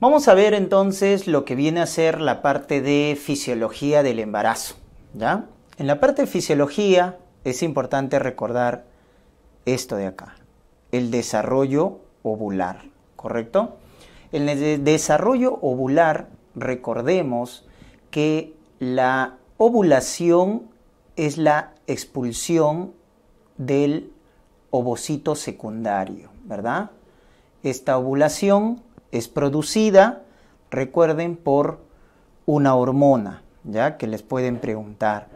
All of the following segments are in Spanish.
Vamos a ver entonces lo que viene a ser la parte de fisiología del embarazo, ¿ya? En la parte de fisiología es importante recordar esto de acá, el desarrollo ovular, ¿correcto? En el desarrollo ovular, recordemos que la ovulación es la expulsión del ovocito secundario, ¿verdad? Esta ovulación es producida, recuerden, por una hormona, ya que les pueden preguntar,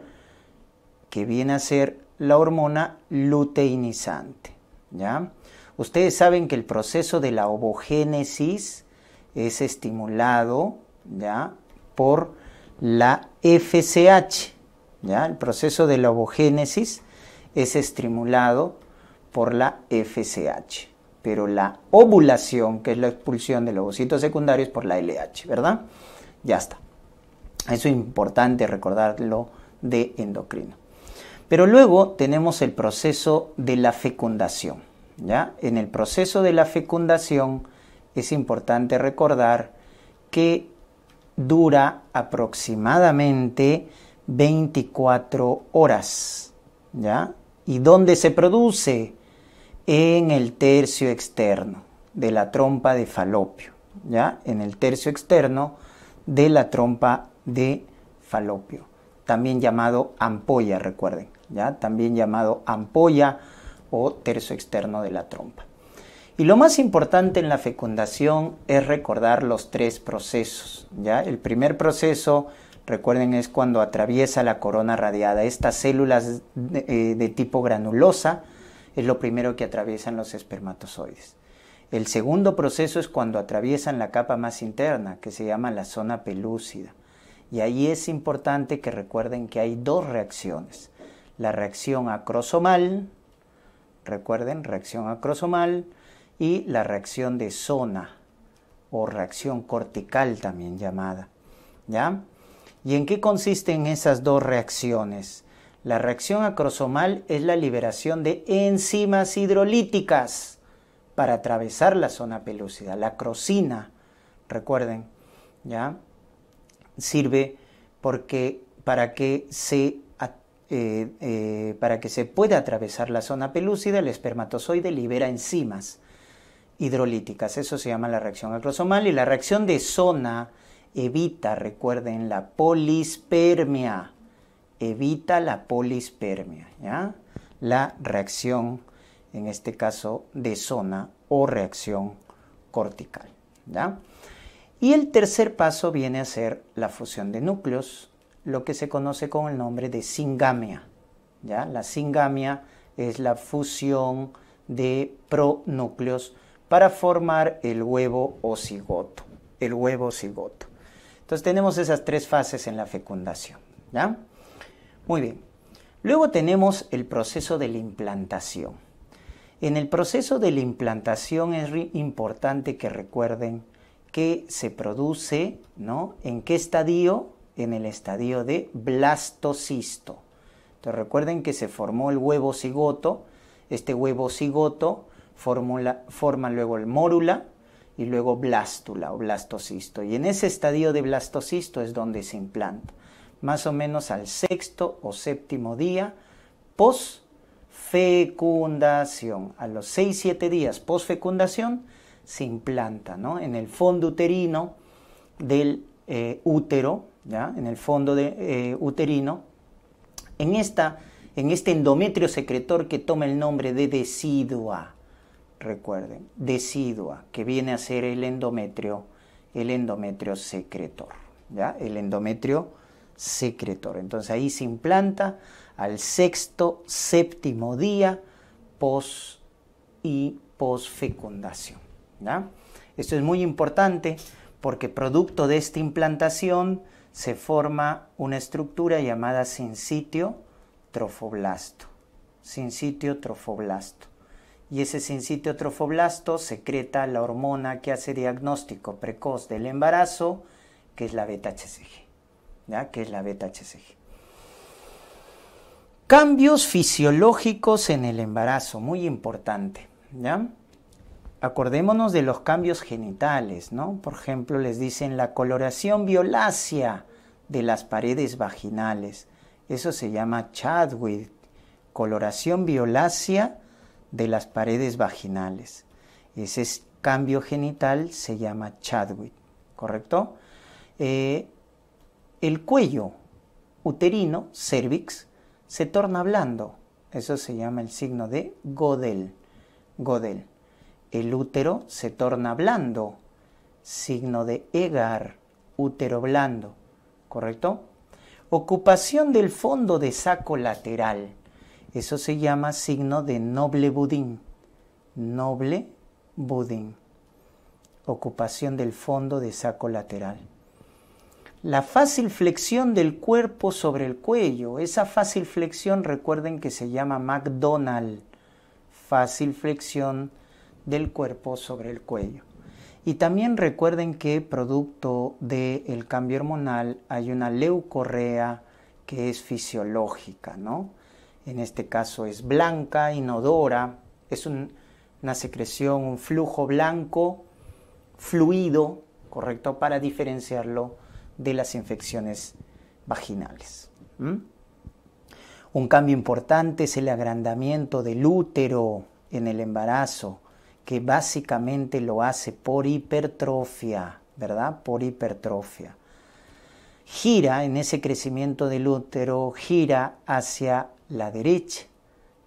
que viene a ser la hormona luteinizante, ¿ya? Ustedes saben que el proceso de la ovogénesis es estimulado, ¿ya?, por la FSH, ¿ya? El proceso de la ovogénesis es estimulado por la FSH, pero la ovulación, que es la expulsión del ovocito secundario, es por la LH, ¿verdad? Ya está. Eso es importante recordarlo de endocrino. Pero luego tenemos el proceso de la fecundación, ¿ya? En el proceso de la fecundación es importante recordar que dura aproximadamente 24 horas, ¿ya? ¿Y dónde se produce? En el tercio externo de la trompa de falopio, ¿ya? En el tercio externo de la trompa de falopio, también llamado ampolla, recuerden, ¿ya? También llamado ampolla o tercio externo de la trompa. Y lo más importante en la fecundación es recordar los tres procesos, ¿ya? El primer proceso, recuerden, es cuando atraviesa la corona radiada. Estas células de tipo granulosa es lo primero que atraviesan los espermatozoides. El segundo proceso es cuando atraviesan la capa más interna, que se llama la zona pelúcida. Y ahí es importante que recuerden que hay dos reacciones. La reacción acrosomal, recuerden, reacción acrosomal, y la reacción de zona, o reacción cortical también llamada, ¿ya? ¿Y en qué consisten esas dos reacciones? La reacción acrosomal es la liberación de enzimas hidrolíticas para atravesar la zona pelúcida. La acrosina, recuerden, ¿ya?, sirve para que se pueda atravesar la zona pelúcida. El espermatozoide libera enzimas hidrolíticas. Eso se llama la reacción acrosomal. Y la reacción de zona evita, recuerden, la polispermia. Evita la polispermia, ¿ya? La reacción, en este caso, de zona o reacción cortical, ¿ya? Y el tercer paso viene a ser la fusión de núcleos, lo que se conoce con el nombre de singamia, ¿ya? La singamia es la fusión de pronúcleos para formar el huevo o cigoto, el huevo cigoto. Entonces tenemos esas tres fases en la fecundación, ¿ya? Muy bien. Luego tenemos el proceso de la implantación. En el proceso de la implantación es importante que recuerden que se produce, ¿no?, ¿en qué estadio? En el estadio de blastocisto. Entonces recuerden que se formó el huevo cigoto. Este huevo cigoto forma luego el mórula y luego blástula o blastocisto. Y en ese estadio de blastocisto es donde se implanta, más o menos al sexto o séptimo día post-fecundación. A los 6-7 días post-fecundación se implanta, ¿no?, en el fondo uterino del útero, ¿ya?, en el fondo uterino, en este endometrio secretor que toma el nombre de decidua. Recuerden, decidua, que viene a ser el endometrio secretor, ¿ya? El endometrio secretor. Entonces ahí se implanta al sexto, séptimo día post-fecundación, ¿ya? Esto es muy importante porque producto de esta implantación se forma una estructura llamada sincitio trofoblasto. Sincitio trofoblasto. Y ese sincitio trofoblasto secreta la hormona que hace diagnóstico precoz del embarazo, que es la beta-HCG, ¿ya? Que es la beta-HCG. Cambios fisiológicos en el embarazo, muy importante, ¿ya? acordémonos de los cambios genitales, ¿no? Por ejemplo, les dicen la coloración violácea de las paredes vaginales. Eso se llama Chadwick, coloración violácea de las paredes vaginales. Ese cambio genital se llama Chadwick, ¿correcto? El cuello uterino, cervix, se torna blando. Eso se llama el signo de Gödel. Gödel. El útero se torna blando. Signo de Egar, útero blando. ¿Correcto? Ocupación del fondo de saco lateral. Eso se llama signo de Noble-Budin. Noble-Budin. Ocupación del fondo de saco lateral. La fácil flexión del cuerpo sobre el cuello. Esa fácil flexión, recuerden que se llama McDonald. Fácil flexión del cuerpo sobre el cuello. Y también recuerden que producto del cambio hormonal hay una leucorrea que es fisiológica, ¿no? En este caso es blanca, inodora, es una secreción, un flujo blanco, fluido, ¿correcto? Para diferenciarlo de las infecciones vaginales. Un cambio importante es el agrandamiento del útero en el embarazo, que básicamente lo hace por hipertrofia, ¿verdad? Por hipertrofia. Gira en ese crecimiento del útero, gira hacia la derecha.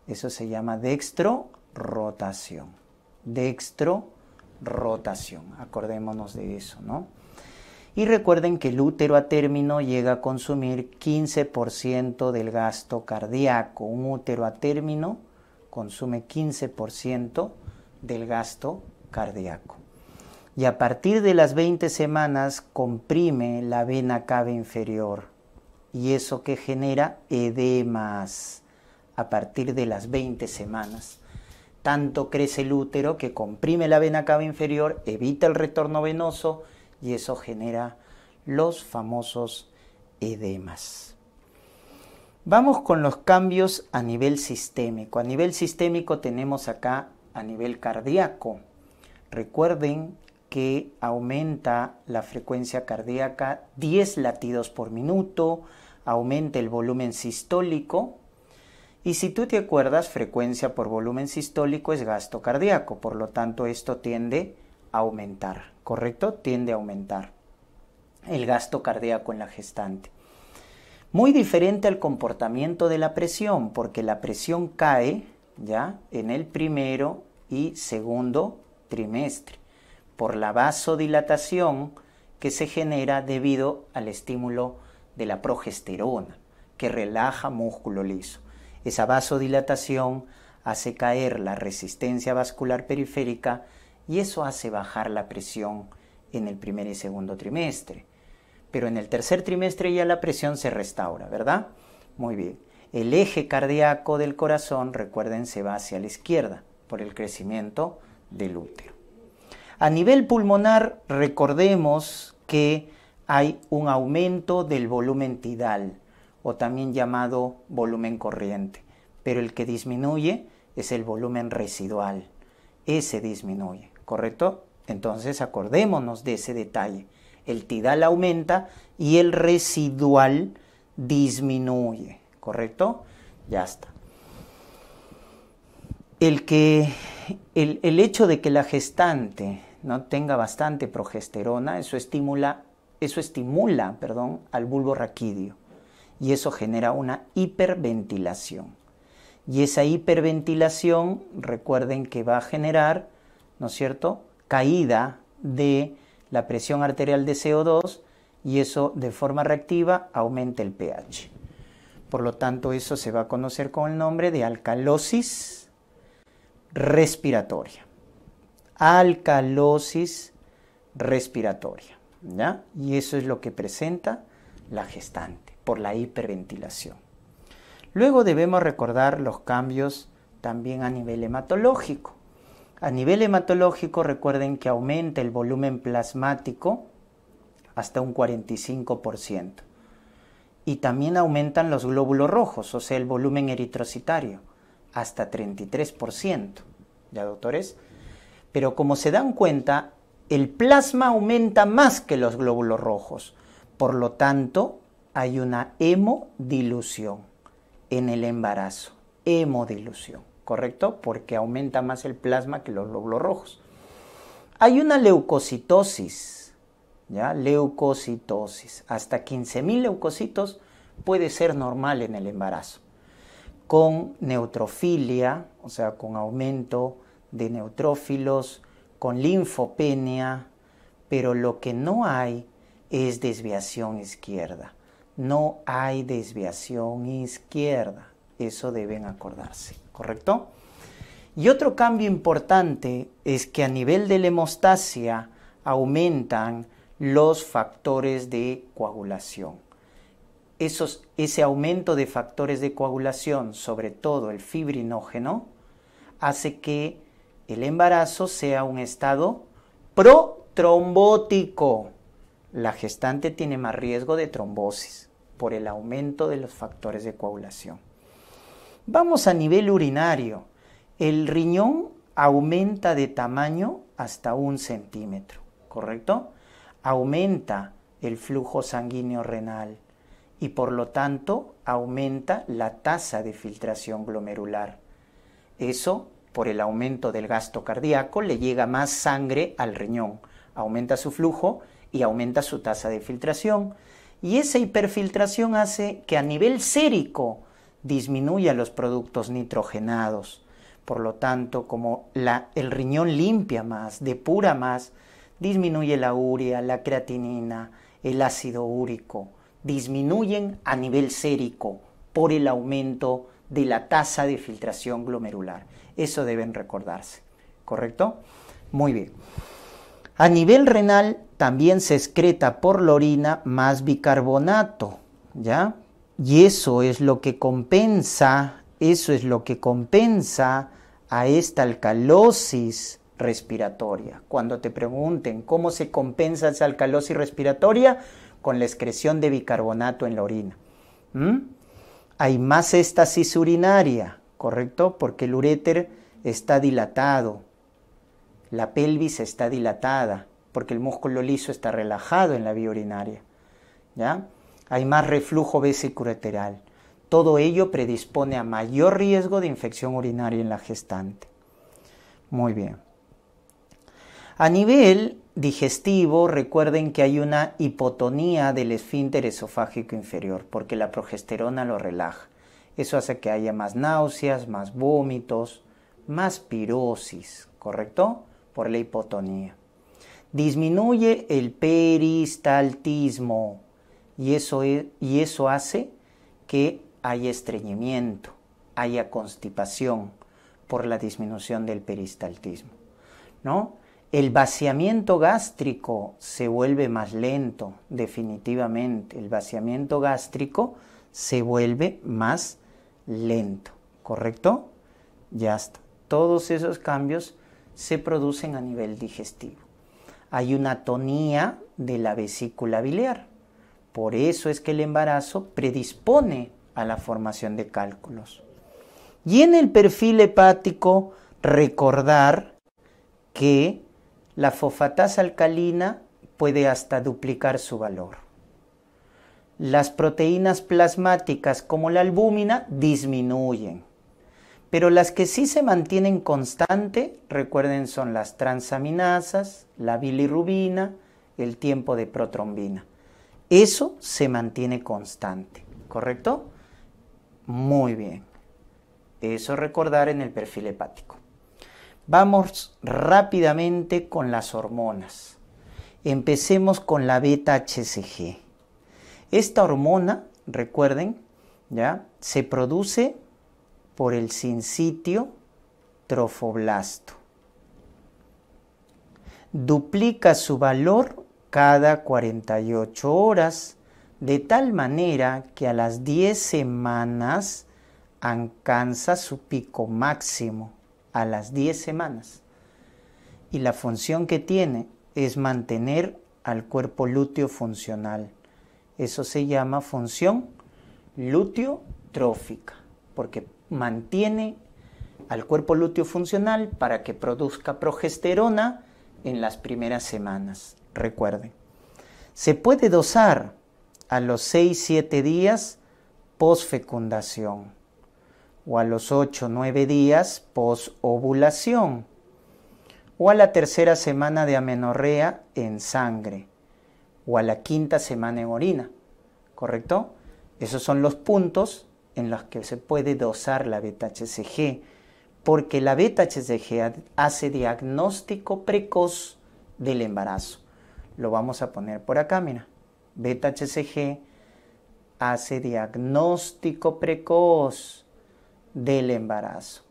Eso se llama dextrorotación. Dextrorotación. Acordémonos de eso, ¿no? Y recuerden que el útero a término llega a consumir 15% del gasto cardíaco. Un útero a término consume 15% del gasto cardíaco. Y a partir de las 20 semanas comprime la vena cava inferior. Y eso que genera edemas a partir de las 20 semanas. Tanto crece el útero que comprime la vena cava inferior, evita el retorno venoso y eso genera los famosos edemas. Vamos con los cambios a nivel sistémico. A nivel sistémico tenemos acá a nivel cardíaco. Recuerden que aumenta la frecuencia cardíaca 10 latidos por minuto, aumenta el volumen sistólico. Y si tú te acuerdas, frecuencia por volumen sistólico es gasto cardíaco, por lo tanto esto tiende a aumentar, ¿correcto? Tiende a aumentar el gasto cardíaco en la gestante. Muy diferente al comportamiento de la presión, porque la presión cae ya en el primero y segundo trimestre por la vasodilatación que se genera debido al estímulo de la progesterona, que relaja músculo liso. Esa vasodilatación hace caer la resistencia vascular periférica y eso hace bajar la presión en el primer y segundo trimestre. Pero en el tercer trimestre ya la presión se restaura, ¿verdad? Muy bien. El eje cardíaco del corazón, recuerden, se va hacia la izquierda por el crecimiento del útero. A nivel pulmonar, recordemos que hay un aumento del volumen tidal, o también llamado volumen corriente, pero el que disminuye es el volumen residual. Ese disminuye, ¿correcto? Entonces acordémonos de ese detalle. El tidal aumenta y el residual disminuye, ¿correcto? Ya está. El hecho de que la gestante no tenga bastante progesterona, eso estimula al bulbo raquídeo y eso genera una hiperventilación. Y esa hiperventilación, recuerden que va a generar, ¿no es cierto?, caída de la presión arterial de CO2 y eso de forma reactiva aumenta el pH. Por lo tanto, eso se va a conocer con el nombre de alcalosis respiratoria. Alcalosis respiratoria, ¿ya? Y eso es lo que presenta la gestante por la hiperventilación. Luego debemos recordar los cambios también a nivel hematológico. A nivel hematológico, recuerden que aumenta el volumen plasmático hasta un 45%. Y también aumentan los glóbulos rojos, o sea, el volumen eritrocitario, hasta 33%. ¿Ya, doctores? Pero como se dan cuenta, el plasma aumenta más que los glóbulos rojos. Por lo tanto, hay una hemodilución en el embarazo. Hemodilución, ¿correcto? Porque aumenta más el plasma que los glóbulos rojos. Hay una leucocitosis, ¿ya? Leucocitosis. Hasta 15.000 leucocitos puede ser normal en el embarazo. Con neutrofilia, o sea, con aumento de neutrófilos, con linfopenia, pero lo que no hay es desviación izquierda. No hay desviación izquierda. Eso deben acordarse, ¿correcto? Y otro cambio importante es que a nivel de la hemostasia aumentan los factores de coagulación. Ese aumento de factores de coagulación, sobre todo el fibrinógeno, hace que el embarazo sea un estado protrombótico. La gestante tiene más riesgo de trombosis por el aumento de los factores de coagulación. Vamos a nivel urinario. El riñón aumenta de tamaño hasta 1 centímetro, ¿correcto? Aumenta el flujo sanguíneo renal y por lo tanto aumenta la tasa de filtración glomerular. Eso, por el aumento del gasto cardíaco, le llega más sangre al riñón, aumenta su flujo y aumenta su tasa de filtración. Y esa hiperfiltración hace que a nivel sérico disminuya los productos nitrogenados. Por lo tanto, como el riñón limpia más, depura más, disminuye la urea, la creatinina, el ácido úrico, disminuyen a nivel sérico por el aumento de la tasa de filtración glomerular. Eso deben recordarse, ¿correcto? Muy bien. A nivel renal también se excreta por la orina más bicarbonato, ¿ya? Y eso es lo que compensa a esta alcalosis respiratoria. Cuando te pregunten cómo se compensa esa alcalosis respiratoria, con la excreción de bicarbonato en la orina. Hay más éstasis urinaria, ¿correcto? Porque el uréter está dilatado, la pelvis está dilatada, porque el músculo liso está relajado en la vía urinaria, ¿ya? Hay más reflujo vesicoureteral. Todo ello predispone a mayor riesgo de infección urinaria en la gestante. Muy bien. A nivel digestivo, recuerden que hay una hipotonía del esfínter esofágico inferior, porque la progesterona lo relaja. Eso hace que haya más náuseas, más vómitos, más pirosis, ¿correcto? Por la hipotonía. Disminuye el peristaltismo y eso hace que haya estreñimiento, haya constipación por la disminución del peristaltismo, ¿no? El vaciamiento gástrico se vuelve más lento, definitivamente. El vaciamiento gástrico se vuelve más lento, ¿correcto? Ya está. Todos esos cambios se producen a nivel digestivo. Hay una tonía de la vesícula biliar. Por eso es que el embarazo predispone a la formación de cálculos. Y en el perfil hepático, recordar que la fosfatasa alcalina puede hasta duplicar su valor. Las proteínas plasmáticas como la albúmina disminuyen, pero las que sí se mantienen constante, recuerden, son las transaminasas, la bilirrubina, el tiempo de protrombina. Eso se mantiene constante, ¿correcto? Muy bien. Eso recordar en el perfil hepático. Vamos rápidamente con las hormonas. Empecemos con la beta-HCG. Esta hormona, recuerden, ¿ya? Se produce por el sincitio trofoblasto. Duplica su valor cada 48 horas, de tal manera que a las 10 semanas alcanza su pico máximo. A las 10 semanas. Y la función que tiene es mantener al cuerpo lúteo funcional. Eso se llama función luteotrófica, porque mantiene al cuerpo lúteo funcional para que produzca progesterona en las primeras semanas. Recuerden, se puede dosar a los 6-7 días posfecundación o a los 8-9 días posovulación o a la tercera semana de amenorrea en sangre o a la quinta semana en orina, ¿correcto? Esos son los puntos en los que se puede dosar la beta-HCG, porque la beta-HCG hace diagnóstico precoz del embarazo. Lo vamos a poner por acá, mira. Beta-HCG hace diagnóstico precoz del embarazo.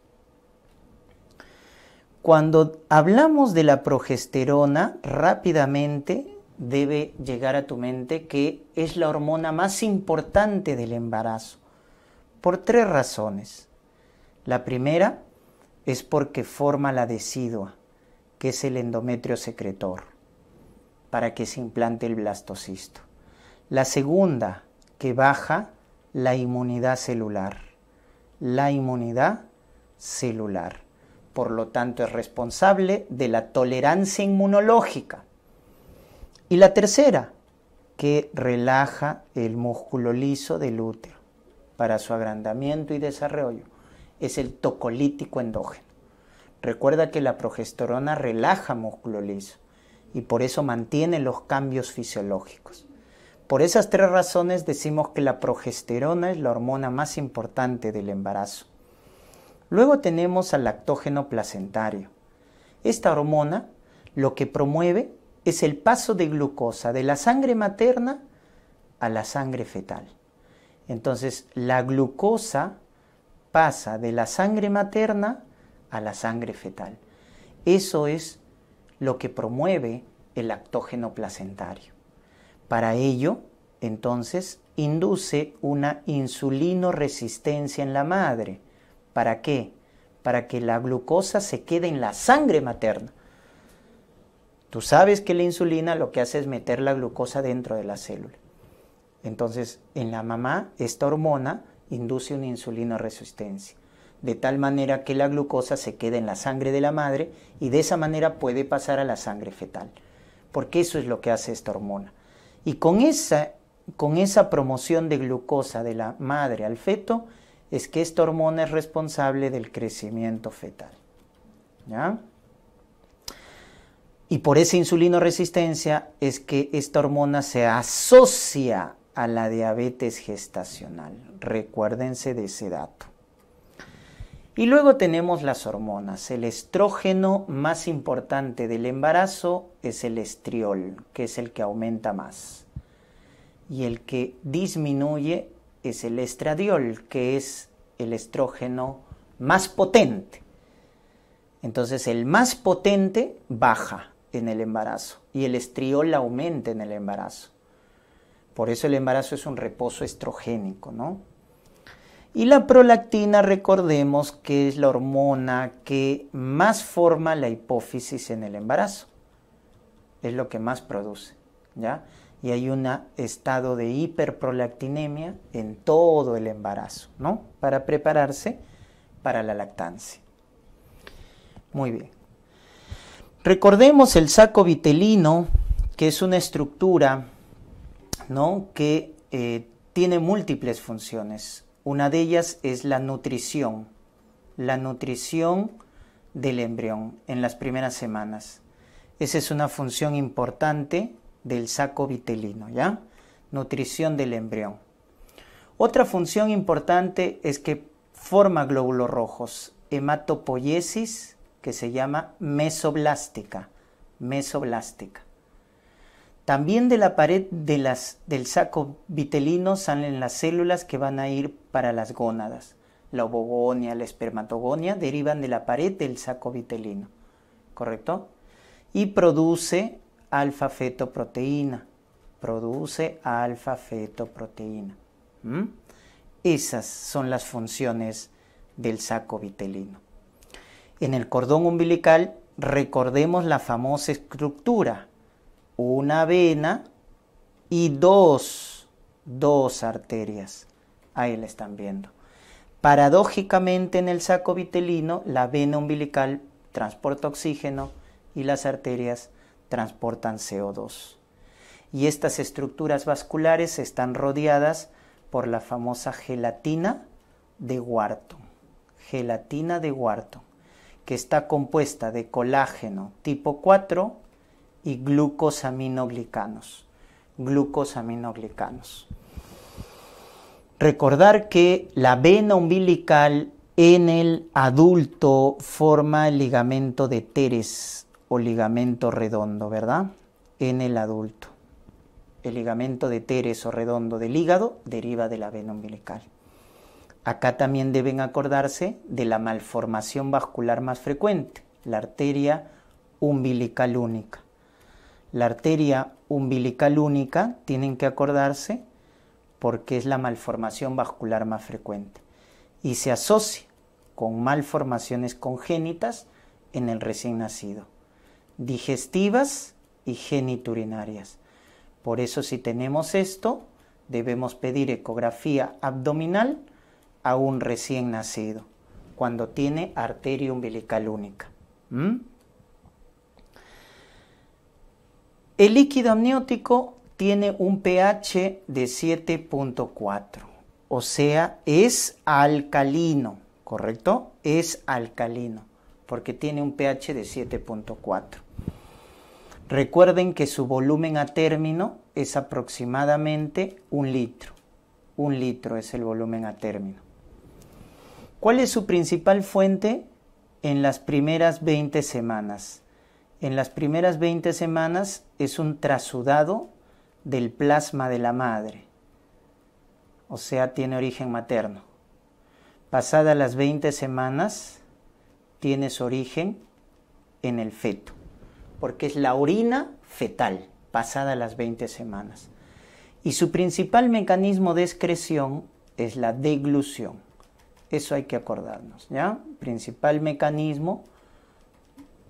Cuando hablamos de la progesterona, rápidamente debe llegar a tu mente que es la hormona más importante del embarazo, por 3 razones. La primera es porque forma la decidua, que es el endometrio secretor, para que se implante el blastocisto. La segunda, que baja la inmunidad celular. La inmunidad celular. Por lo tanto, es responsable de la tolerancia inmunológica. Y la tercera, que relaja el músculo liso del útero para su agrandamiento y desarrollo. Es el tocolítico endógeno. Recuerda que la progesterona relaja músculo liso y por eso mantiene los cambios fisiológicos. Por esas 3 razones decimos que la progesterona es la hormona más importante del embarazo. Luego tenemos al lactógeno placentario. Esta hormona lo que promueve es el paso de glucosa de la sangre materna a la sangre fetal. Entonces, la glucosa pasa de la sangre materna a la sangre fetal. Eso es lo que promueve el lactógeno placentario. Para ello, entonces, induce una insulinoresistencia en la madre. ¿Para qué? Para que la glucosa se quede en la sangre materna. Tú sabes que la insulina lo que hace es meter la glucosa dentro de la célula. Entonces, en la mamá, esta hormona induce una insulinoresistencia, de tal manera que la glucosa se queda en la sangre de la madre y de esa manera puede pasar a la sangre fetal, porque eso es lo que hace esta hormona. Y con esa promoción de glucosa de la madre al feto, es que esta hormona es responsable del crecimiento fetal. ¿Ya? Y por esa insulinoresistencia es que esta hormona se asocia a la diabetes gestacional. Recuérdense de ese dato. Y luego tenemos las hormonas. El estrógeno más importante del embarazo es el estriol, que es el que aumenta más. Y el que disminuye es el estradiol, que es el estrógeno más potente. Entonces el más potente baja en el embarazo y el estriol aumenta en el embarazo. Por eso el embarazo es un reposo estrogénico, ¿no? Y la prolactina, recordemos que es la hormona que más forma la hipófisis en el embarazo. Es lo que más produce, ¿ya? Y hay un estado de hiperprolactinemia en todo el embarazo, ¿no? Para prepararse para la lactancia. Muy bien. Recordemos el saco vitelino, que es una estructura, ¿no? Que tiene múltiples funciones. Una de ellas es la nutrición del embrión en las primeras semanas. Esa es una función importante del saco vitelino, ¿ya? Nutrición del embrión. Otra función importante es que forma glóbulos rojos, hematopoiesis, que se llama mesoblástica. También de la pared del saco vitelino salen las células que van a ir para las gónadas. La ovogonia, la espermatogonia derivan de la pared del saco vitelino, ¿correcto? Y produce alfa-fetoproteína. Esas son las funciones del saco vitelino. En el cordón umbilical recordemos la famosa estructura. Una vena y dos arterias. Ahí la están viendo. Paradójicamente en el saco vitelino, la vena umbilical transporta oxígeno y las arterias transportan CO2. Y estas estructuras vasculares están rodeadas por la famosa gelatina de Wharton. Gelatina de Wharton, que está compuesta de colágeno tipo 4 y glucosaminoglicanos. Recordar que la vena umbilical en el adulto forma el ligamento de Teres o ligamento redondo, ¿verdad? En el adulto. El ligamento de Teres o redondo del hígado deriva de la vena umbilical. Acá también deben acordarse de la malformación vascular más frecuente, la arteria umbilical única. La arteria umbilical única, tienen que acordarse, porque es la malformación vascular más frecuente y se asocia con malformaciones congénitas en el recién nacido, digestivas y geniturinarias. Por eso, si tenemos esto, debemos pedir ecografía abdominal a un recién nacido cuando tiene arteria umbilical única. El líquido amniótico tiene un pH de 7.4, o sea, es alcalino, ¿correcto? Es alcalino, porque tiene un pH de 7.4. Recuerden que su volumen a término es aproximadamente 1 litro. 1 litro es el volumen a término. ¿Cuál es su principal fuente en las primeras 20 semanas? En las primeras 20 semanas es un trasudado del plasma de la madre, o sea, tiene origen materno. Pasadas las 20 semanas, tiene su origen en el feto, porque es la orina fetal, pasada las 20 semanas. Y su principal mecanismo de excreción es la deglución. Eso hay que acordarnos, ¿ya? Principal mecanismo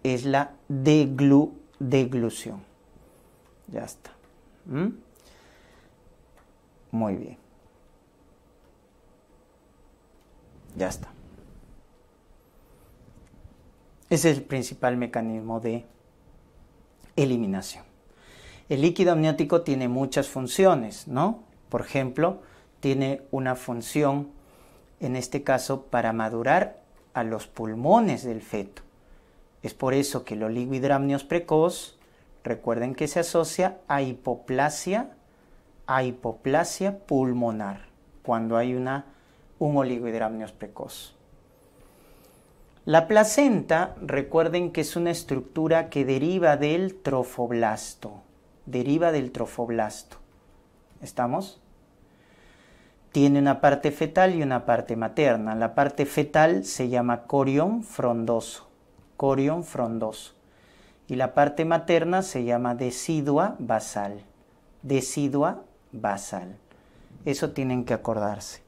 es la deglución. Ya está. Muy bien. Ya está. Ese es el principal mecanismo de eliminación. El líquido amniótico tiene muchas funciones, ¿no? Por ejemplo, tiene una función, en este caso, para madurar a los pulmones del feto. Es por eso que el oligohidramnios precoz, recuerden que se asocia a hipoplasia pulmonar, cuando hay un oligohidramnios precoz. La placenta, recuerden que es una estructura que deriva del trofoblasto. ¿Estamos? Tiene una parte fetal y una parte materna. La parte fetal se llama corión frondoso. Y la parte materna se llama decidua basal. Eso tienen que acordarse,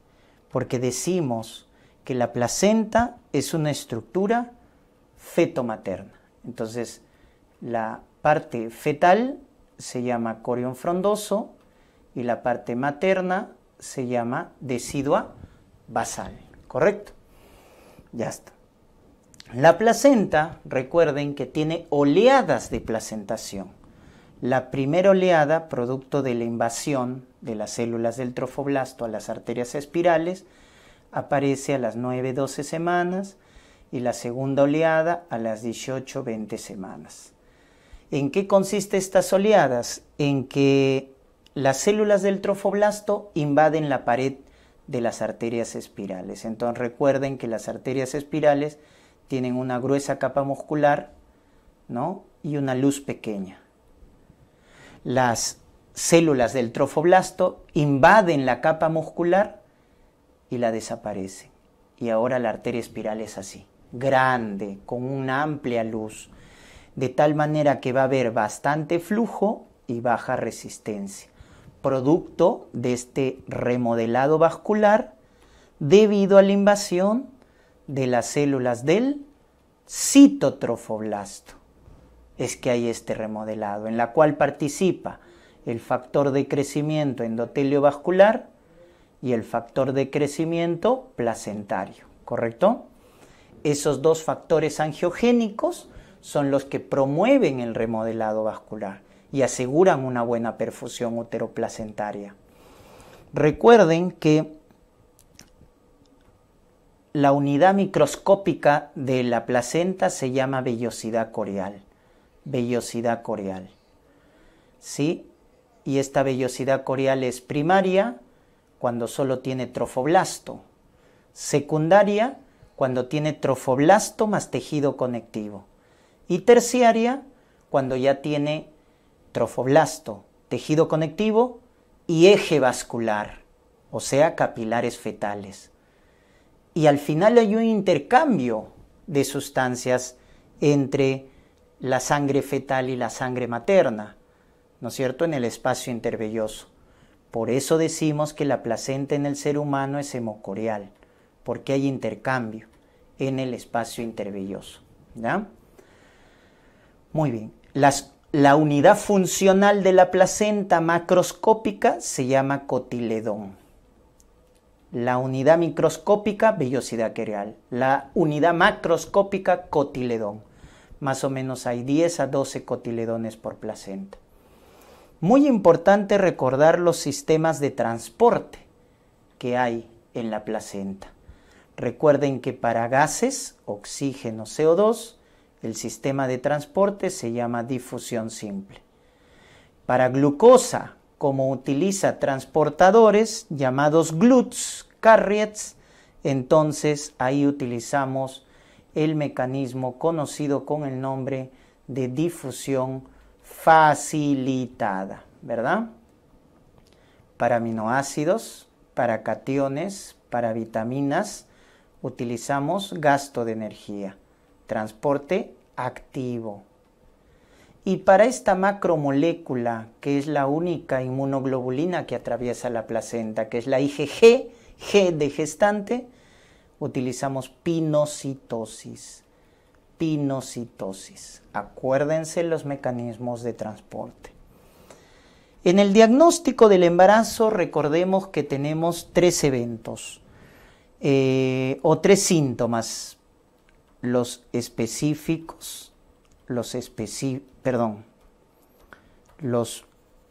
porque decimos que la placenta es una estructura fetomaterna. Entonces, la parte fetal se llama corión frondoso y la parte materna se llama decidua basal, ¿correcto? Ya está. La placenta, recuerden que tiene oleadas de placentación. La primera oleada, producto de la invasión de las células del trofoblasto a las arterias espirales, aparece a las 9-12 semanas y la segunda oleada a las 18-20 semanas. ¿En qué consiste estas oleadas? En que las células del trofoblasto invaden la pared de las arterias espirales. Entonces recuerden que las arterias espirales tienen una gruesa capa muscular, ¿no? Y una luz pequeña. Las células del trofoblasto invaden la capa muscular y la desaparecen. Y ahora la arteria espiral es así, grande, con una amplia luz, de tal manera que va a haber bastante flujo y baja resistencia, producto de este remodelado vascular debido a la invasión de las células del citotrofoblasto. Es que hay este remodelado, en la cual participa el factor de crecimiento endotelio vascular y el factor de crecimiento placentario, ¿correcto? Esos dos factores angiogénicos son los que promueven el remodelado vascular y aseguran una buena perfusión uteroplacentaria. Recuerden que la unidad microscópica de la placenta se llama vellosidad corial. Vellosidad corial. ¿Sí? Y esta vellosidad corial es primaria cuando solo tiene trofoblasto. Secundaria cuando tiene trofoblasto más tejido conectivo. Y terciaria cuando ya tiene trofoblasto, tejido conectivo y eje vascular, o sea, capilares fetales. Y al final hay un intercambio de sustancias entre la sangre fetal y la sangre materna, ¿no es cierto?, en el espacio intervelloso. Por eso decimos que la placenta en el ser humano es hemocorial, porque hay intercambio en el espacio intervelloso, ¿ya? Muy bien. La unidad funcional de la placenta macroscópica se llama cotiledón. La unidad microscópica, vellosidad corial. La unidad macroscópica, cotiledón. Más o menos hay 10 a 12 cotiledones por placenta. Muy importante recordar los sistemas de transporte que hay en la placenta. Recuerden que para gases, oxígeno, CO2, el sistema de transporte se llama difusión simple. Para glucosa, como utiliza transportadores llamados GLUTs, carriers, entonces ahí utilizamos el mecanismo conocido con el nombre de difusión facilitada, ¿verdad? Para aminoácidos, para cationes, para vitaminas, utilizamos gasto de energía, transporte activo. Y para esta macromolécula, que es la única inmunoglobulina que atraviesa la placenta, que es la IgG, G de gestante, utilizamos pinocitosis. Pinocitosis. Acuérdense los mecanismos de transporte. En el diagnóstico del embarazo, recordemos que tenemos 3 eventos o 3 síntomas. Los específicos, los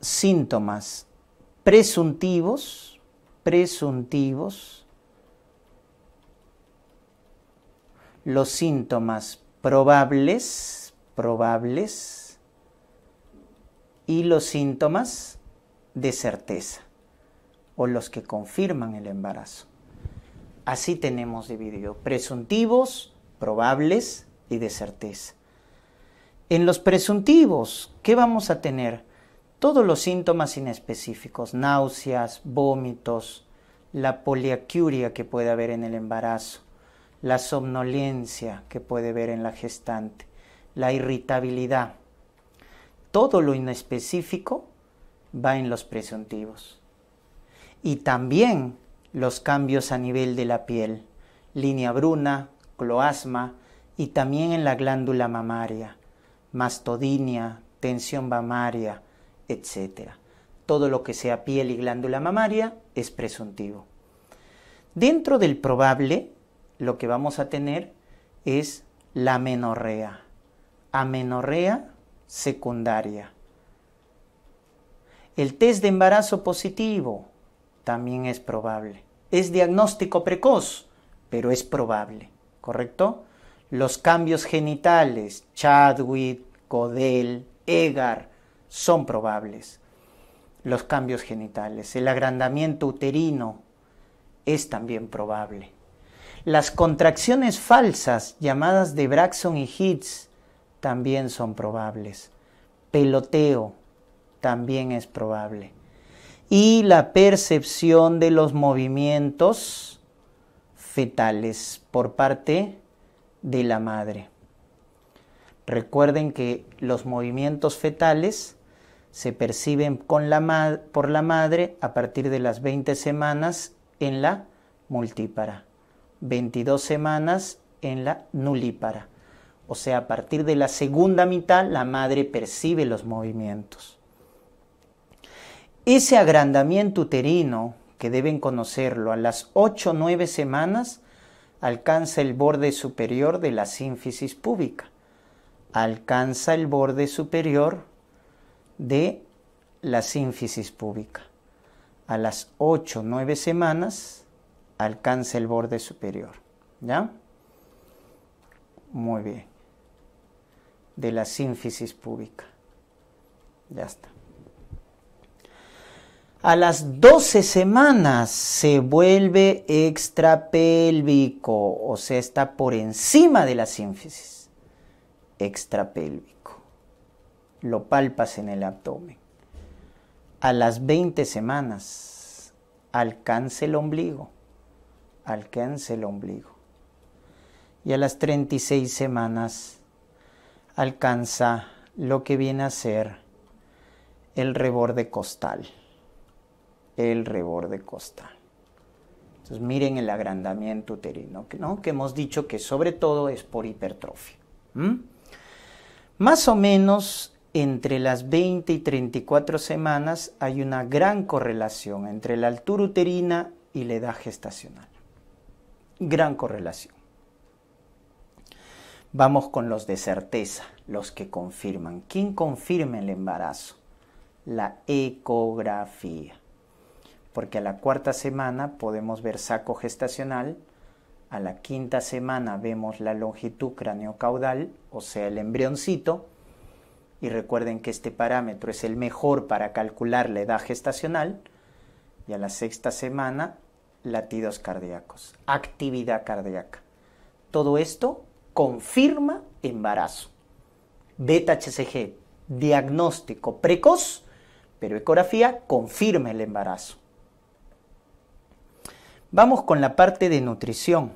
síntomas presuntivos, los síntomas probables y los síntomas de certeza o los que confirman el embarazo. Así tenemos dividido presuntivos, probables y de certeza. En los presuntivos, ¿qué vamos a tener? Todos los síntomas inespecíficos, náuseas, vómitos, la poliacuria que puede haber en el embarazo, la somnolencia que puede haber en la gestante, la irritabilidad. Todo lo inespecífico va en los presuntivos. Y también los cambios a nivel de la piel, línea bruna, cloasma y también en la glándula mamaria, mastodinia, tensión mamaria, etc. Todo lo que sea piel y glándula mamaria es presuntivo. Dentro del probable, lo que vamos a tener es la amenorrea. Amenorrea secundaria. El test de embarazo positivo también es probable. Es diagnóstico precoz, pero es probable, ¿correcto? Los cambios genitales, Chadwick, Codell, Egar, son probables. Los cambios genitales, el agrandamiento uterino es también probable. Las contracciones falsas, llamadas de Braxton y Hicks, también son probables. Peloteo también es probable. Y la percepción de los movimientos fetales por parte de la madre. Recuerden que los movimientos fetales se perciben por la madre a partir de las 20 semanas en la multípara, 22 semanas en la nulípara. O sea, a partir de la segunda mitad la madre percibe los movimientos. Ese agrandamiento uterino que deben conocerlo, a las 8 o 9 semanas alcanza el borde superior de la sínfisis púbica. Alcanza el borde superior de la sínfisis púbica. A las 8 o 9 semanas alcanza el borde superior. ¿Ya? Muy bien. De la sínfisis púbica. Ya está. A las 12 semanas se vuelve extrapélvico, o sea, está por encima de la sínfisis. Extrapélvico. Lo palpas en el abdomen. A las 20 semanas alcanza el ombligo. Alcanza el ombligo. Y a las 36 semanas alcanza lo que viene a ser el reborde costal. El reborde costal. Entonces miren el agrandamiento uterino, ¿no? Que hemos dicho que sobre todo es por hipertrofia. Más o menos entre las 20 y 34 semanas hay una gran correlación entre la altura uterina y la edad gestacional. Gran correlación. Vamos con los de certeza, los que confirman. ¿Quién confirma el embarazo? La ecografía. Porque a la 4ª semana podemos ver saco gestacional, a la 5ª semana vemos la longitud craneocaudal, o sea, el embrioncito, y recuerden que este parámetro es el mejor para calcular la edad gestacional, y a la 6ª semana, latidos cardíacos, actividad cardíaca. Todo esto confirma embarazo. Beta-HCG, diagnóstico precoz, pero ecografía confirma el embarazo. Vamos con la parte de nutrición.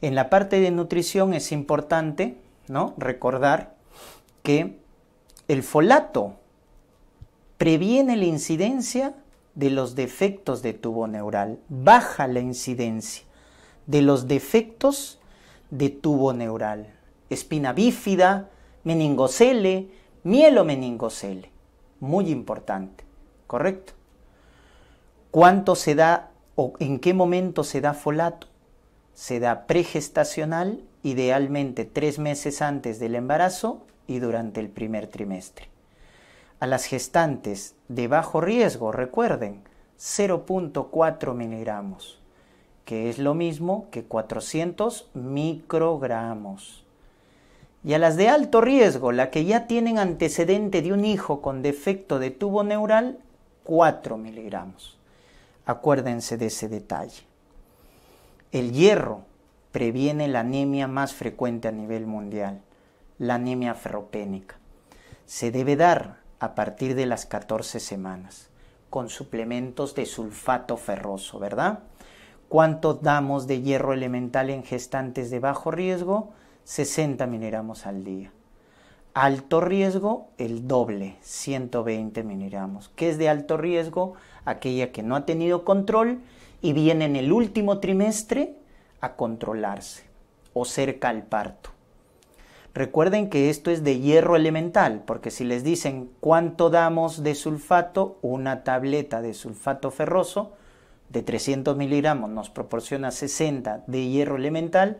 En la parte de nutrición es importante, ¿no?, recordar que el folato previene la incidencia de los defectos de tubo neural, baja la incidencia de los defectos de tubo neural, espina bífida, meningocele, mielomeningocele. Muy importante, ¿correcto? ¿Cuánto se da o en qué momento se da folato? Se da pregestacional, idealmente 3 meses antes del embarazo y durante el primer trimestre. A las gestantes de bajo riesgo, recuerden, 0.4 miligramos, que es lo mismo que 400 microgramos. Y a las de alto riesgo, la que ya tienen antecedente de un hijo con defecto de tubo neural, 4 miligramos. Acuérdense de ese detalle. El hierro previene la anemia más frecuente a nivel mundial, la anemia ferropénica. Se debe dar a partir de las 14 semanas, con suplementos de sulfato ferroso, ¿verdad? ¿Cuánto damos de hierro elemental en gestantes de bajo riesgo? 60 miligramos al día. Alto riesgo, el doble, 120 miligramos. ¿Qué es de alto riesgo? Aquella que no ha tenido control y viene en el último trimestre a controlarse o cerca al parto. Recuerden que esto es de hierro elemental, porque si les dicen cuánto damos de sulfato, una tableta de sulfato ferroso de 300 miligramos nos proporciona 60 de hierro elemental,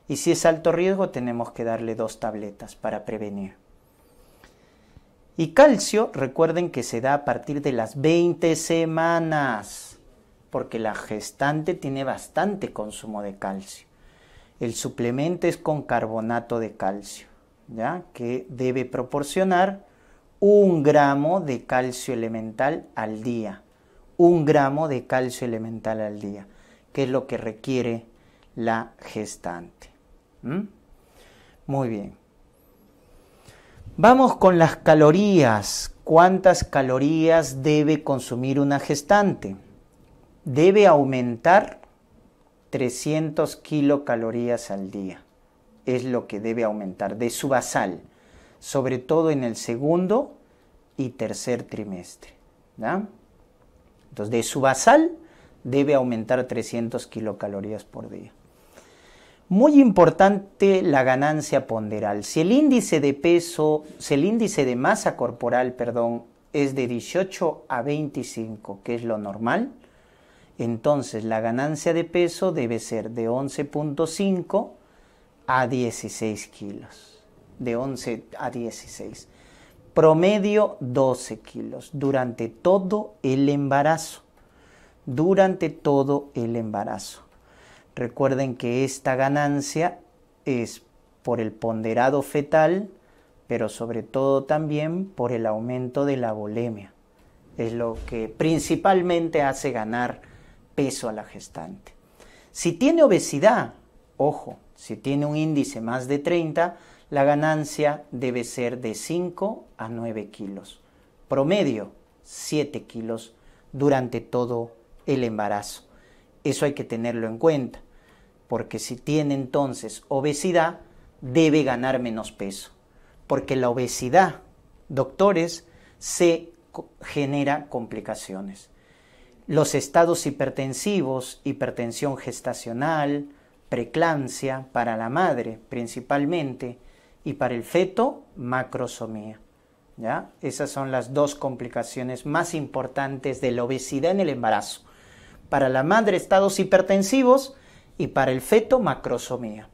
y si es alto riesgo tenemos que darle 2 tabletas para prevenir. Y calcio, recuerden que se da a partir de las 20 semanas, porque la gestante tiene bastante consumo de calcio. El suplemento es con carbonato de calcio, ¿ya?, que debe proporcionar 1 gramo de calcio elemental al día. 1 gramo de calcio elemental al día, que es lo que requiere la gestante. Muy bien. Vamos con las calorías. ¿Cuántas calorías debe consumir una gestante? Debe aumentar 300 kilocalorías al día. Es lo que debe aumentar de su basal, sobre todo en el 2º y 3er trimestre, ¿ya? Entonces, de su basal debe aumentar 300 kilocalorías por día. Muy importante la ganancia ponderal. Si el índice de masa corporal, es de 18 a 25, que es lo normal, Entonces la ganancia de peso debe ser de 11.5 a 16 kilos. De 11 a 16. Promedio 12 kilos durante todo el embarazo. Durante todo el embarazo. Recuerden que esta ganancia es por el ponderado fetal, pero sobre todo también por el aumento de la volemia. Es lo que principalmente hace ganar peso a la gestante. Si tiene obesidad, ojo, si tiene un índice más de 30, la ganancia debe ser de 5 a 9 kilos. Promedio, 7 kilos durante todo el embarazo. Eso hay que tenerlo en cuenta, porque si tiene entonces obesidad, debe ganar menos peso. Porque la obesidad, doctores, se genera complicaciones. Los estados hipertensivos, hipertensión gestacional, preeclampsia para la madre principalmente, y para el feto, macrosomía. ¿Ya? Esas son las dos complicaciones más importantes de la obesidad en el embarazo. Para la madre, estados hipertensivos, y para el feto, macrosomía.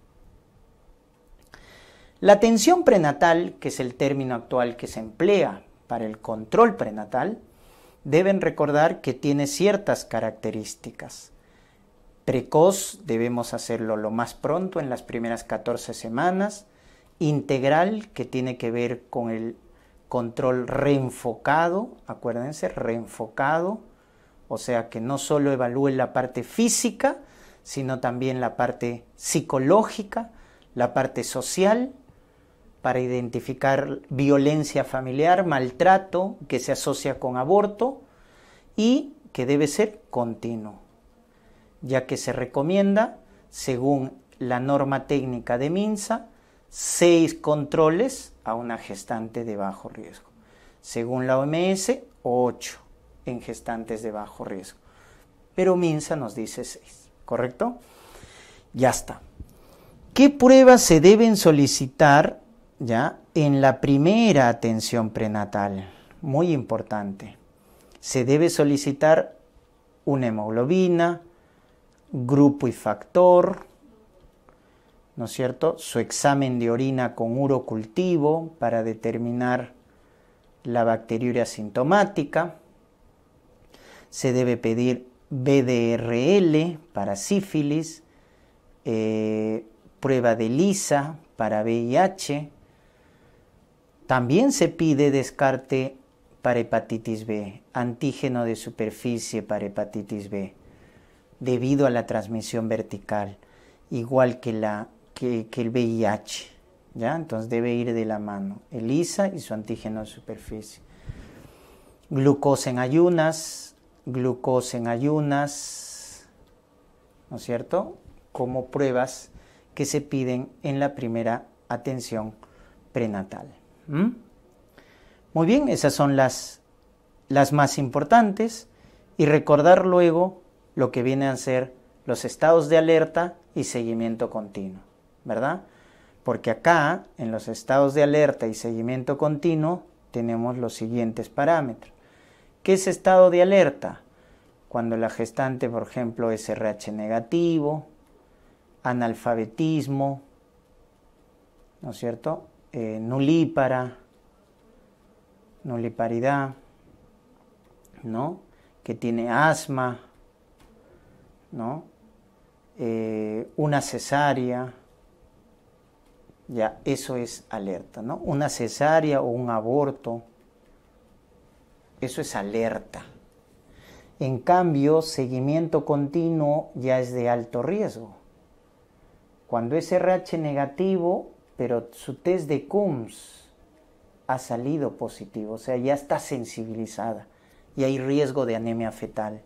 La atención prenatal, que es el término actual que se emplea para el control prenatal, deben recordar que tiene ciertas características. Precoz, debemos hacerlo lo más pronto, en las primeras 14 semanas. Integral, que tiene que ver con el control reenfocado, acuérdense, reenfocado, o sea que no solo evalúe la parte física, sino también la parte psicológica, la parte social, para identificar violencia familiar, maltrato que se asocia con aborto y que debe ser continuo, ya que se recomienda, según la norma técnica de MINSA, 6 controles a una gestante de bajo riesgo. Según la OMS, 8 en gestantes de bajo riesgo. Pero MINSA nos dice 6, ¿correcto? Ya está. ¿Qué pruebas se deben solicitar ya en la primera atención prenatal? Muy importante. Se debe solicitar una hemoglobina, grupo y factor, ¿no es cierto? Su examen de orina con urocultivo para determinar la bacteriuria asintomática. Se debe pedir BDRL para sífilis, prueba de ELISA para VIH. También se pide descarte para hepatitis B, antígeno de superficie para hepatitis B, debido a la transmisión vertical, igual que el VIH, ¿ya? Entonces debe ir de la mano, ELISA y su antígeno de superficie. Glucosa en ayunas, ¿no es cierto? Como pruebas que se piden en la primera atención prenatal. Muy bien, esas son las más importantes, y recordar luego lo que vienen a ser los estados de alerta y seguimiento continuo, ¿verdad? Porque acá, en los estados de alerta y seguimiento continuo, tenemos los siguientes parámetros. ¿Qué es estado de alerta? Cuando la gestante, por ejemplo, es RH negativo, analfabetismo, ¿no es cierto? Nuliparidad, ¿no? Que tiene asma, ¿no? Una cesárea, ya, eso es alerta, ¿no? Una cesárea o un aborto, eso es alerta. En cambio, seguimiento continuo ya es de alto riesgo. Cuando es RH negativo, pero su test de Coombs ha salido positivo, o sea, ya está sensibilizada y hay riesgo de anemia fetal.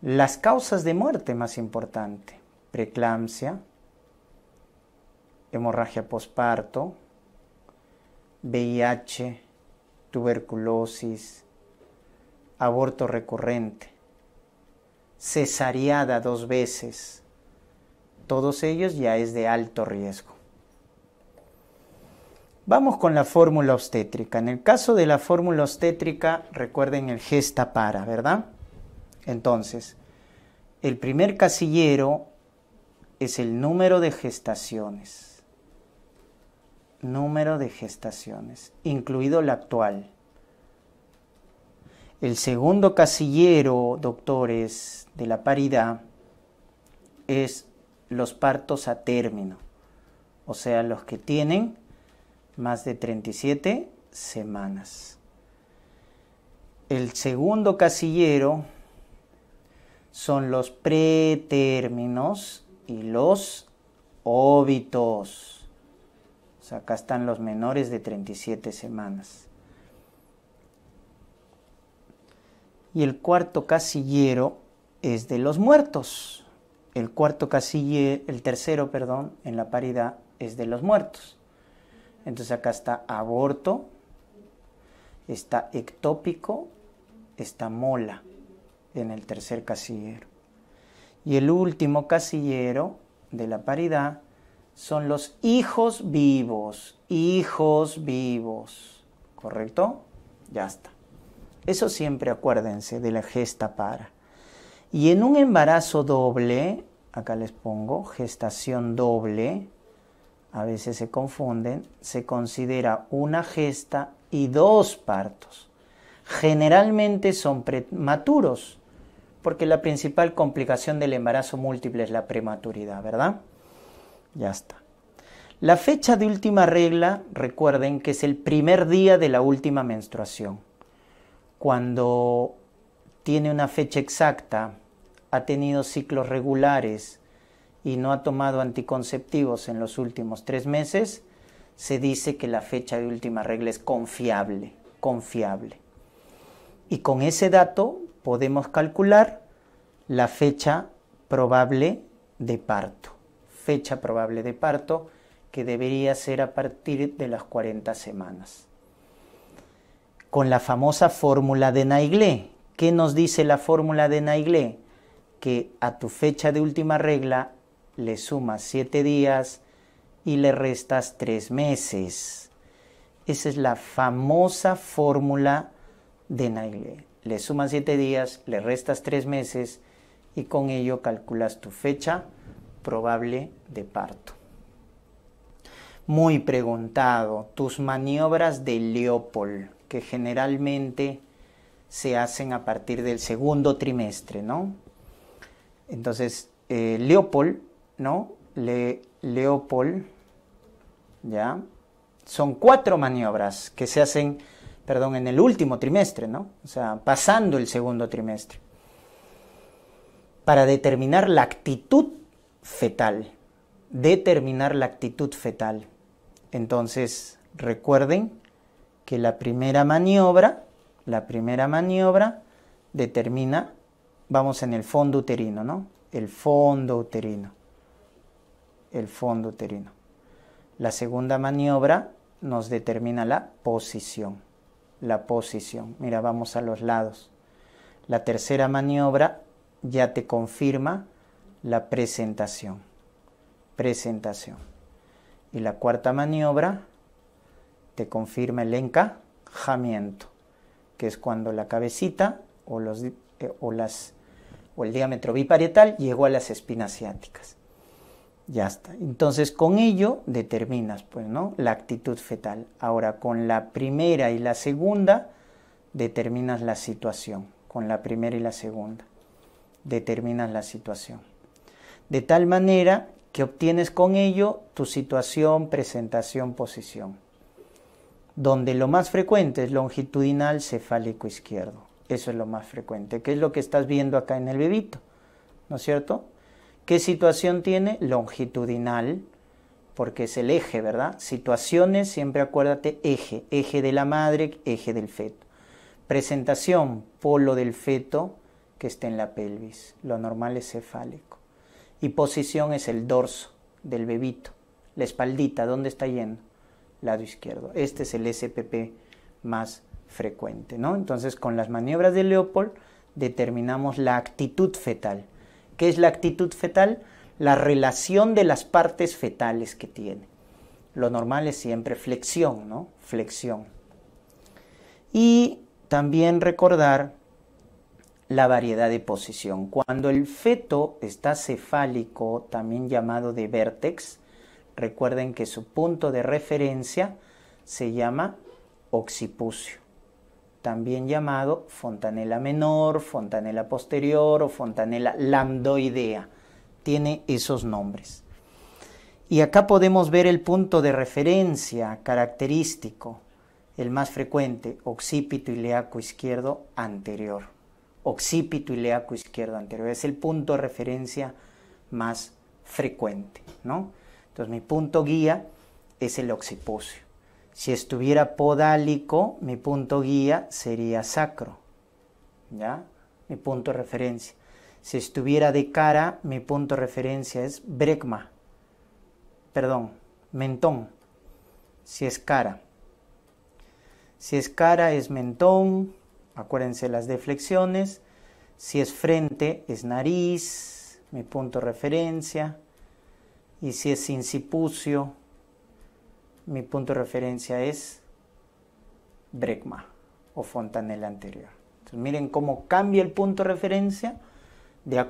Las causas de muerte más importante: preeclampsia, hemorragia posparto, VIH, tuberculosis, aborto recurrente, cesariada 2 veces. Todos ellos ya es de alto riesgo. Vamos con la fórmula obstétrica. En el caso de la fórmula obstétrica, recuerden el gesta para, ¿verdad? Entonces, El primer casillero es el número de gestaciones. Número de gestaciones, incluido la actual. El segundo casillero, doctores, de la paridad es los partos a término, o sea, los que tienen más de 37 semanas. El segundo casillero son los pretérminos y los óbitos. O sea, acá están los menores de 37 semanas. Y el cuarto casillero es de los muertos. El tercero, en la paridad es de los muertos. Entonces acá está aborto, está ectópico, está mola en el tercer casillero. Y el último casillero de la paridad son los hijos vivos. Hijos vivos. ¿Correcto? Ya está. Eso siempre acuérdense de la gesta para. Y en un embarazo doble, acá les pongo gestación doble, a veces se confunden, se considera una gesta y 2 partos. Generalmente son prematuros, porque la principal complicación del embarazo múltiple es la prematuridad, ¿verdad? Ya está. La fecha de última regla, recuerden que es el primer día de la última menstruación. Cuando tiene una fecha exacta, ha tenido ciclos regulares y no ha tomado anticonceptivos en los últimos 3 meses, se dice que la fecha de última regla es confiable. Y con ese dato podemos calcular la fecha probable de parto. Fecha probable de parto que debería ser a partir de las 40 semanas. Con la famosa fórmula de Naegeli. ¿Qué nos dice la fórmula de Naegeli? Que a tu fecha de última regla le sumas 7 días y le restas 3 meses. Esa es la famosa fórmula de Naegeli. Le sumas 7 días, le restas 3 meses y con ello calculas tu fecha probable de parto. Muy preguntado, tus maniobras de Leopold, que generalmente se hacen a partir del segundo trimestre, ¿no? Entonces, Leopold, ¿no? Leopold, ¿ya? Son 4 maniobras que se hacen, en el último trimestre, ¿no? O sea, pasando el segundo trimestre. Para determinar la actitud fetal. Entonces, recuerden que la primera maniobra determina, vamos en el fondo uterino, ¿no? El fondo uterino. La segunda maniobra nos determina la posición. Mira, vamos a los lados. La tercera maniobra ya te confirma la presentación. Y la cuarta maniobra te confirma el encajamiento, que es cuando la cabecita o el diámetro biparietal llegó a las espinas ciáticas. Ya está. Entonces con ello determinas, pues, ¿no?, la actitud fetal. Ahora con la primera y la segunda determinas la situación. Determinas la situación. De tal manera que obtienes con ello tu situación, presentación, posición. Donde lo más frecuente es longitudinal cefálico izquierdo. Eso es lo más frecuente, que es lo que estás viendo acá en el bebito, ¿no es cierto? ¿Qué situación tiene? Longitudinal, porque es el eje, ¿verdad? Situaciones, siempre acuérdate, eje de la madre, eje del feto. Presentación, polo del feto que está en la pelvis. Lo normal es cefálico. Y posición es el dorso del bebito. La espaldita, ¿dónde está yendo? Lado izquierdo. Este es el SPP más frecuente, ¿no? Entonces, con las maniobras de Leopold determinamos la actitud fetal. ¿Qué es la actitud fetal? La relación de las partes fetales que tiene. Lo normal es siempre flexión, ¿no? Flexión. Y también recordar la variedad de posición. Cuando el feto está cefálico, también llamado de vértex, recuerden que su punto de referencia se llama occipucio, también llamado fontanela menor, fontanela posterior o fontanela lambdoidea. Tiene esos nombres. Y acá podemos ver el punto de referencia característico, el más frecuente, occipito ilíaco izquierdo anterior. Occipito ilíaco izquierdo anterior. Es el punto de referencia más frecuente, ¿no? Entonces mi punto guía es el occipucio. Si estuviera podálico, mi punto guía sería sacro, ¿ya? Mi punto de referencia. Si estuviera de cara, mi punto de referencia es brecma, mentón, si es cara. Si es cara es mentón, acuérdense las deflexiones. Si es frente es nariz, mi punto de referencia. Y si es incipucio, mi punto de referencia es brecma o fontanela anterior. Entonces miren cómo cambia el punto de referencia de acuerdo